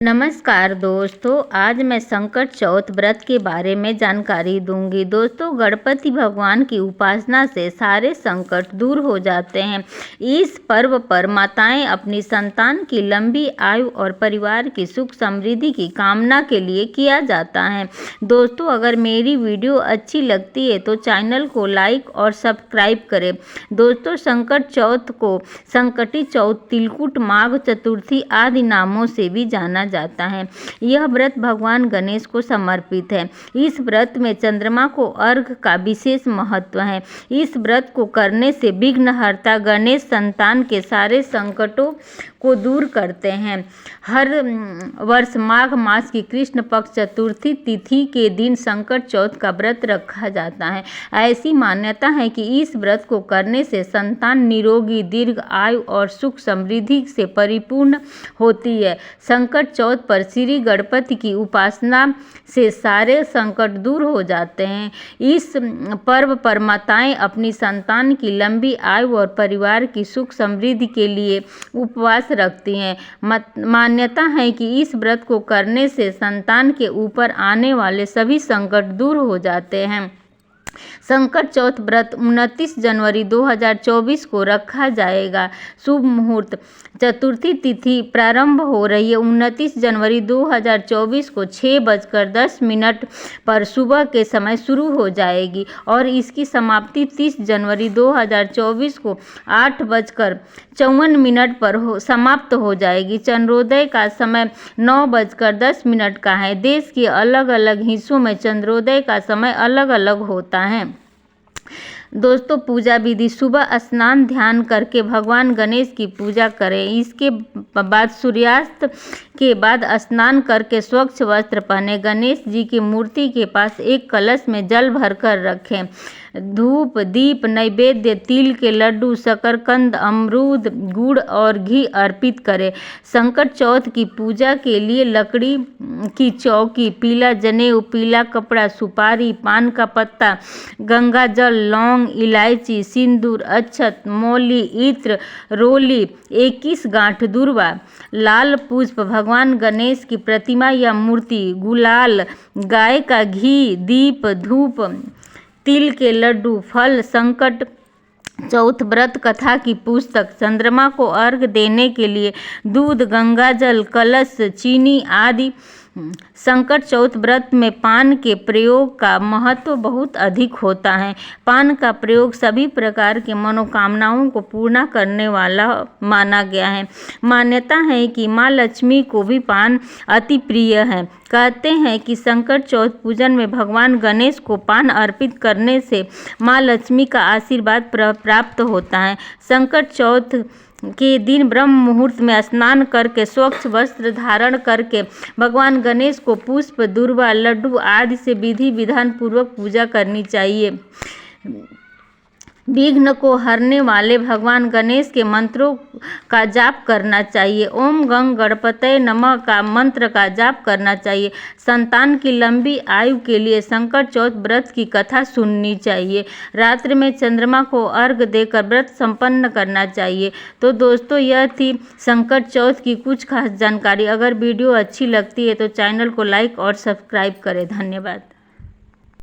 नमस्कार दोस्तों, आज मैं संकट चौथ व्रत के बारे में जानकारी दूंगी। दोस्तों, गणपति भगवान की उपासना से सारे संकट दूर हो जाते हैं। इस पर्व पर माताएं अपनी संतान की लंबी आयु और परिवार की सुख समृद्धि की कामना के लिए किया जाता है। दोस्तों, अगर मेरी वीडियो अच्छी लगती है तो चैनल को लाइक और सब्सक्राइब करें। दोस्तों, संकट चौथ को संकटी चौथ, तिलकुट, माघ चतुर्थी आदि नामों से भी जाना जाता है। यह व्रत भगवान गणेश को समर्पित है। इस व्रत में चंद्रमा को अर्घ का विशेष महत्व है। इस व्रत को करने से विघ्नहर्ता गणेश संतान के सारे संकटों को दूर करते हैं। हर वर्ष माघ मास की कृष्ण पक्ष चतुर्थी तिथि के दिन संकट चौथ का व्रत रखा जाता है। ऐसी मान्यता है कि इस व्रत को करने से संतान निरोगी, दीर्घ आयु और सुख समृद्धि से परिपूर्ण होती है। संकट चौथ पर श्री गणपति की उपासना से सारे संकट दूर हो जाते हैं। इस पर्व पर माताएं अपनी संतान की लंबी आयु और परिवार की सुख समृद्धि के लिए उपवास रखती हैं। मान्यता है कि इस व्रत को करने से संतान के ऊपर आने वाले सभी संकट दूर हो जाते हैं। संकट चौथ व्रत 29 जनवरी 2024 को रखा जाएगा। शुभ मुहूर्त चतुर्थी तिथि प्रारंभ हो रही है 29 जनवरी 2024 को 6:10 पर सुबह के समय शुरू हो जाएगी और इसकी समाप्ति 30 जनवरी 2024 को 8:54 पर समाप्त हो जाएगी। चंद्रोदय का समय 9:10 का है। देश के अलग अलग हिस्सों में चंद्रोदय का समय अलग अलग होता है। दोस्तों, पूजा विधि: सुबह स्नान ध्यान करके भगवान गणेश की पूजा करें। इसके बाद सूर्यास्त के बाद स्नान करके स्वच्छ वस्त्र पहने गणेश जी की मूर्ति के पास एक कलश में जल भरकर रखें। धूप दीप नैवेद्य, तिल के लड्डू, शकरकंद, अमरूद, गुड़ और घी अर्पित करें। संकट चौथ की पूजा के लिए लकड़ी की चौकी, पीला जनेऊ, पीला कपड़ा, सुपारी, पान का पत्ता, गंगा जल, लौंग, इलायची, सिंदूर, अक्षत, मौली, इत्र, रोली, 21 गांठ दूर्वा, लाल पुष्प, भगवान गणेश की प्रतिमा या मूर्ति, गुलाल, गाय का घी, दीप, धूप, तिल के लड्डू, फल। संकट चौथ व्रत कथा की पुस्तक। चंद्रमा को अर्घ देने के लिए दूध, गंगा जल, कलश, चीनी आदि। संकट चौथ व्रत में पान के प्रयोग का महत्व बहुत अधिक होता है। पान का प्रयोग सभी प्रकार के मनोकामनाओं को पूर्ण करने वाला माना गया है। मान्यता है कि माँ लक्ष्मी को भी पान अति प्रिय है। कहते हैं कि संकट चौथ पूजन में भगवान गणेश को पान अर्पित करने से माँ लक्ष्मी का आशीर्वाद प्राप्त होता है। संकट चौथ के दिन ब्रह्म मुहूर्त में स्नान करके स्वच्छ वस्त्र धारण करके भगवान गणेश को पुष्प, दूर्वा, लड्डू आदि से विधि विधान पूर्वक पूजा करनी चाहिए। विघ्न को हरने वाले भगवान गणेश के मंत्रों का जाप करना चाहिए। ओम गंग गणपतये नमः का मंत्र का जाप करना चाहिए। संतान की लंबी आयु के लिए संकट चौथ व्रत की कथा सुननी चाहिए। रात्रि में चंद्रमा को अर्घ देकर व्रत संपन्न करना चाहिए। तो दोस्तों, यह थी संकट चौथ की कुछ खास जानकारी। अगर वीडियो अच्छी लगती है तो चैनल को लाइक और सब्सक्राइब करें। धन्यवाद।